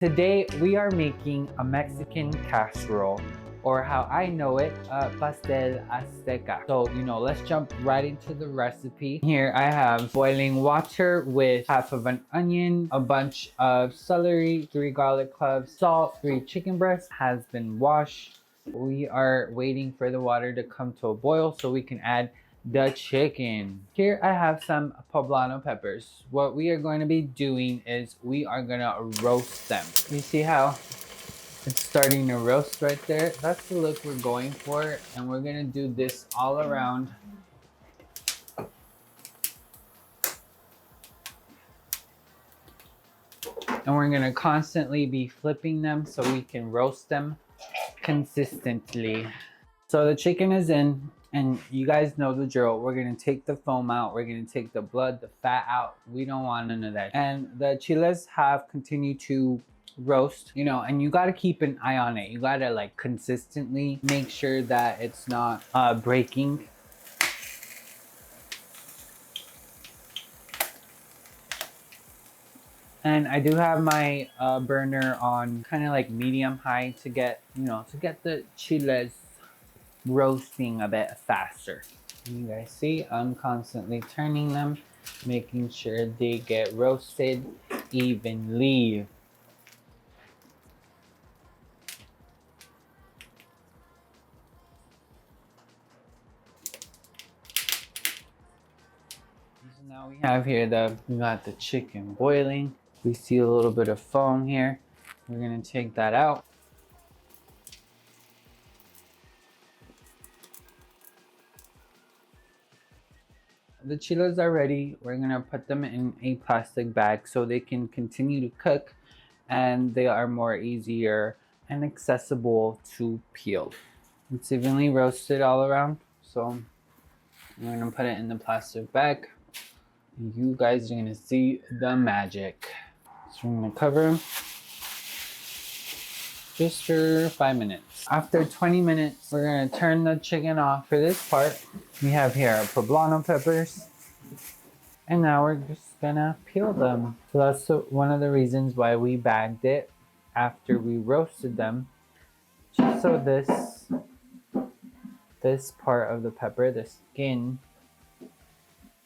Today we are making a Mexican casserole, or how I know it, Pastel Azteca. So, let's jump right into the recipe. Here I have boiling water with half of an onion, a bunch of celery, 3 garlic cloves, salt, 3 chicken breasts, has been washed. We are waiting for the water to come to a boil so we can add the chicken. Here I have some Poblano peppers. What we are going to be doing is we are going to roast them. You see how it's starting to roast right there? That's the look we're going for, and we're going to do this all around. And we're going to constantly be flipping them so we can roast them consistently. So the chicken is in, and you guys know the drill. We're gonna take the foam out, we're gonna take the blood, the fat out. We don't want none of that. And the chiles have continued to roast, and you gotta keep an eye on it. You gotta like consistently make sure that it's not breaking. And I do have my burner on kind of like medium high to get, to get the chiles roasting a bit faster. You guys see, I'm constantly turning them, making sure they get roasted evenly. So now we have here we got the chicken boiling. We see a little bit of foam here. We're gonna take that out. The chiles are ready. We're gonna put them in a plastic bag so they can continue to cook, and they are more easier and accessible to peel. It's evenly roasted all around, so I'm gonna put it in the plastic bag. You guys are gonna see the magic. So we're gonna cover them just for 5 minutes. After 20 minutes, we're gonna turn the chicken off. For this part, we have here our Poblano peppers, and now we're just gonna peel them. So that's one of the reasons why we bagged it after we roasted them, just so this part of the pepper, the skin,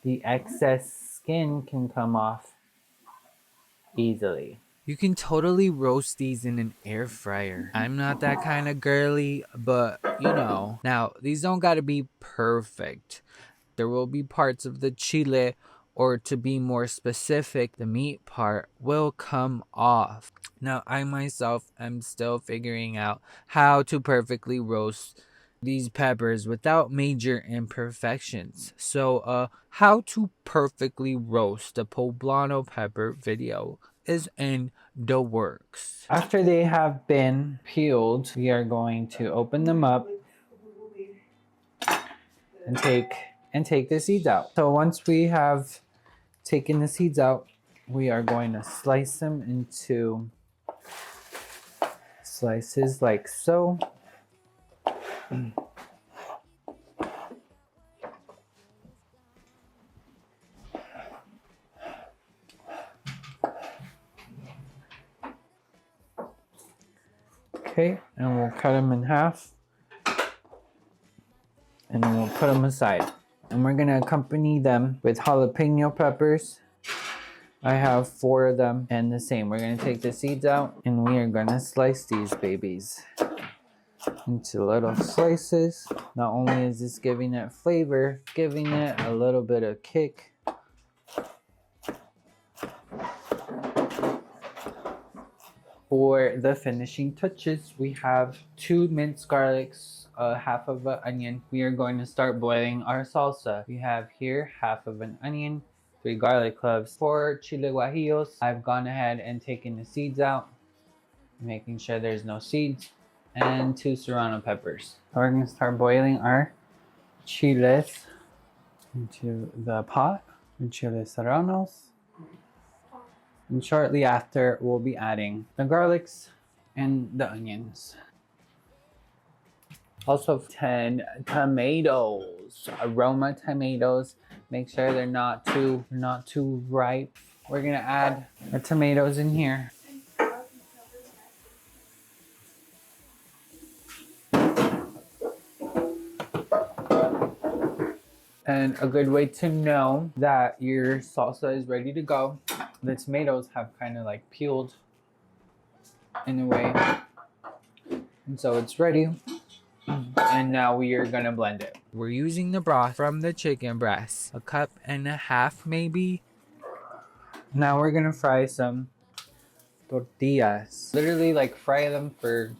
the excess skin can come off easily. You can totally roast these in an air fryer. I'm not that kind of girly, but Now, these don't gotta be perfect. There will be parts of the chile, or to be more specific, the meat part will come off. Now, I myself am still figuring out how to perfectly roast these peppers without major imperfections. So, how to perfectly roast a poblano pepper video is in the works. After they have been peeled, we are going to open them up and take the seeds out. So once we have taken the seeds out, we are going to slice them into slices like so. Okay, and we'll cut them in half, and then we'll put them aside. And we're gonna accompany them with jalapeno peppers. I have 4 of them, and the same. We're gonna take the seeds out, and we are gonna slice these babies into little slices. Not only is this giving it flavor, giving it a little bit of kick. For the finishing touches, we have 2 minced garlics, half of an onion. We are going to start boiling our salsa. We have here half of an onion, 3 garlic cloves, 4 Chile Guajillos. I've gone ahead and taken the seeds out, making sure there's no seeds, and 2 Serrano peppers. We're going to start boiling our chiles into the pot with Chile Serranos. And shortly after, we'll be adding the garlics and the onions. Also 10 tomatoes, aroma tomatoes. Make sure they're not too ripe. We're gonna add our tomatoes in here. And a good way to know that your salsa is ready to go, the tomatoes have kind of like peeled in a way. And so it's ready. And now we are gonna blend it. We're using the broth from the chicken breast, a cup and a half maybe. Now we're gonna fry some tortillas. Literally like fry them for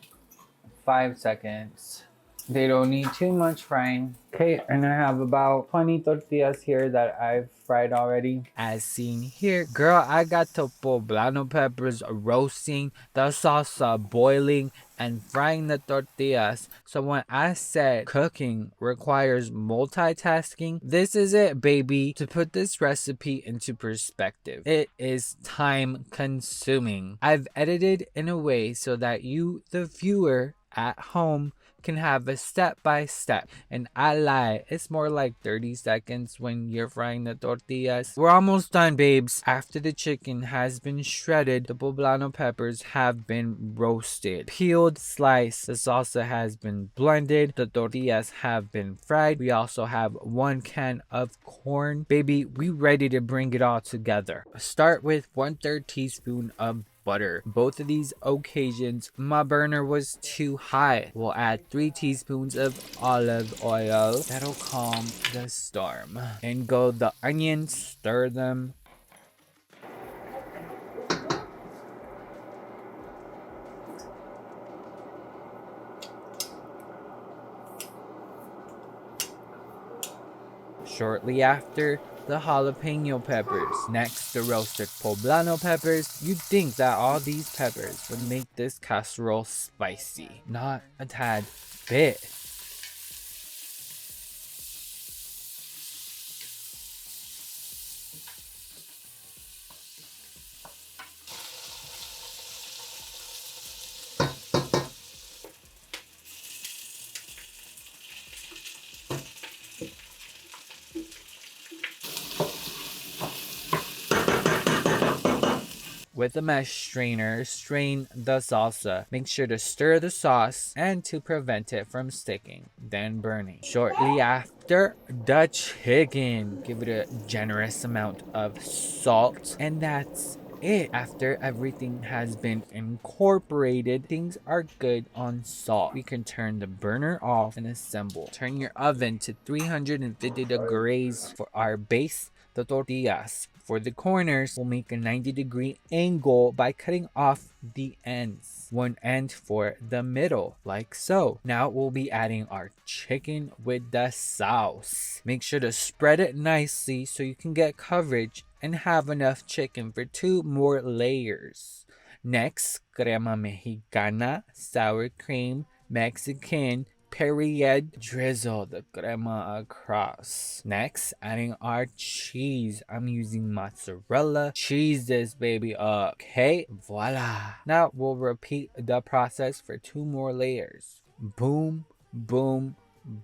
5 seconds. They don't need too much frying. Okay, and I have about 20 tortillas here that I've fried already. As seen here, girl, I got the Poblano Peppers roasting, the salsa boiling, and frying the tortillas. So when I said cooking requires multitasking, this is it, baby. To put this recipe into perspective, it is time consuming. I've edited in a way so that you, the viewer at home, can have a step-by-step. And I lie, it's more like 30 seconds when you're frying the tortillas. We're almost done, babes. After the chicken has been shredded, the poblano peppers have been roasted, peeled, sliced. The salsa has been blended. The tortillas have been fried. We also have 1 can of corn. Baby, we ready to bring it all together. Start with 1/3 teaspoon of butter. Both of these occasions, my burner was too high. We'll add 3 teaspoons of olive oil. That'll calm the storm. And go the onions, stir them. Shortly after, the jalapeno peppers. Next, the roasted poblano peppers. You'd think that all these peppers would make this casserole spicy. Not a tad bit. With a mesh strainer, strain the salsa. Make sure to stir the sauce and to prevent it from sticking, then burning. Shortly after, the chicken. Give it a generous amount of salt, and that's it. After everything has been incorporated, things are good on salt. We can turn the burner off and assemble. Turn your oven to 350 degrees for our base, the tortillas. For the corners, we'll make a 90-degree angle by cutting off the ends. 1 end for the middle, like so. Now we'll be adding our chicken with the sauce. Make sure to spread it nicely so you can get coverage and have enough chicken for 2 more layers. Next, crema mexicana, sour cream, Mexican, period, drizzle the crema across. Next, adding our cheese. I'm using mozzarella cheese this baby up. Okay, voila. Now we'll repeat the process for 2 more layers. Boom, boom,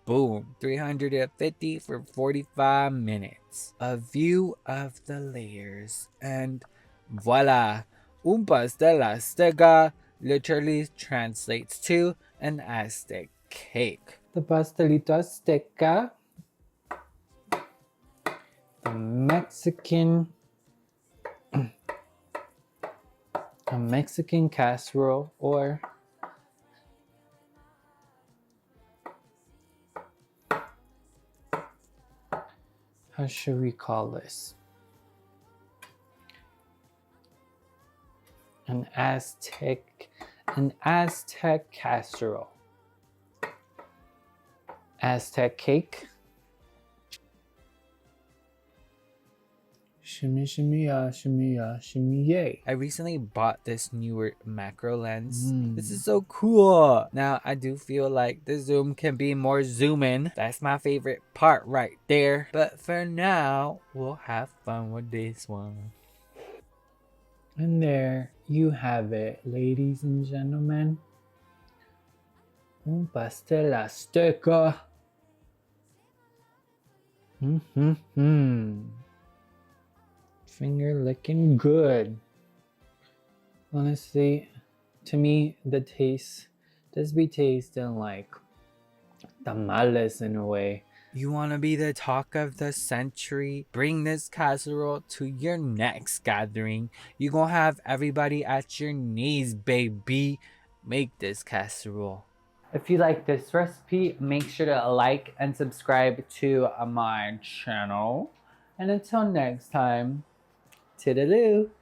boom. 350 for 45 minutes. A view of the layers, and voila. Un pastel azteca literally translates to an Aztec cake. The pastelito azteca, the Mexican casserole, or how should we call this? An Aztec casserole. Aztec cake. Shimmy, shimmy, ya, shimmy, ya, shimmy, yay. I recently bought this newer macro lens. This is so cool. Now, I do feel like the zoom can be more zoom in. That's my favorite part right there. But for now, we'll have fun with this one. And there you have it, ladies and gentlemen. Un pastel azteca. Finger licking good. Honestly, to me, the taste does be tasting like tamales in a way. You want to be the talk of the century? Bring this casserole to your next gathering. You gonna have everybody at your knees, baby. Make this casserole. If you like this recipe, make sure to like and subscribe to my channel. And until next time, toodaloo.